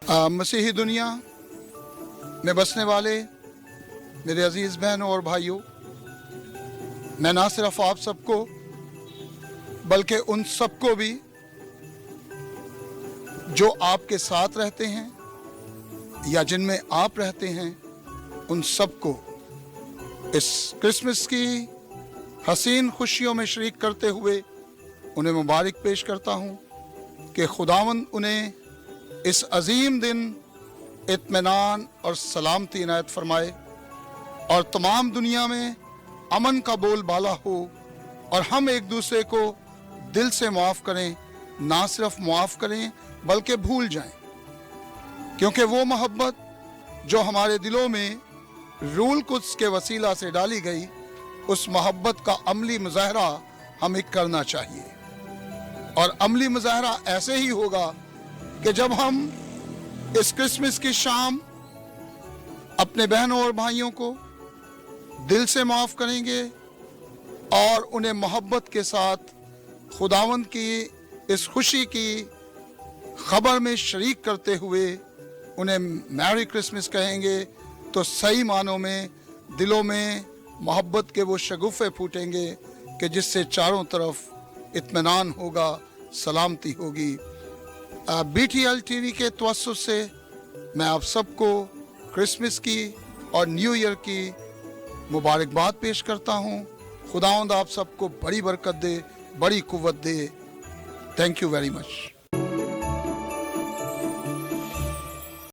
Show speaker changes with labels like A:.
A: मसीही दुनिया में बसने वाले मेरे अजीज़ बहनों और भाइयों, मैं ना सिर्फ आप सबको बल्कि उन सबको भी जो आपके साथ रहते हैं या जिनमें आप रहते हैं, उन सबको इस क्रिसमस की हसीन खुशियों में शरीक करते हुए उन्हें मुबारक पेश करता हूँ कि खुदावंद उन्हें इस अजीम दिन इत्मीनान और सलामती इनायत फरमाए और तमाम दुनिया में अमन का बोलबाला हो और हम एक दूसरे को दिल से माफ़ करें, ना सिर्फ माफ़ करें बल्कि भूल जाएं, क्योंकि वो मोहब्बत जो हमारे दिलों में रूल कुद्स के वसीला से डाली गई, उस मोहब्बत का अमली मुजाहरा हमें करना चाहिए। और अमली मुजाहरा ऐसे ही होगा कि जब हम इस क्रिसमस की शाम अपने बहनों और भाइयों को दिल से माफ़ करेंगे और उन्हें मोहब्बत के साथ खुदावंद की इस खुशी की खबर में शरीक करते हुए उन्हें मैरी क्रिसमस कहेंगे, तो सही मानों में दिलों में मोहब्बत के वो शगुफ़े फूटेंगे कि जिससे चारों तरफ इत्मीनान होगा, सलामती होगी। BTL TV के तवस्सुत से मैं आप सबको क्रिसमस की और न्यू ईयर की मुबारकबाद पेश करता हूँ। खुदावंद आप सबको बड़ी बरकत दे, बड़ी कुव्वत दे। Thank you very much.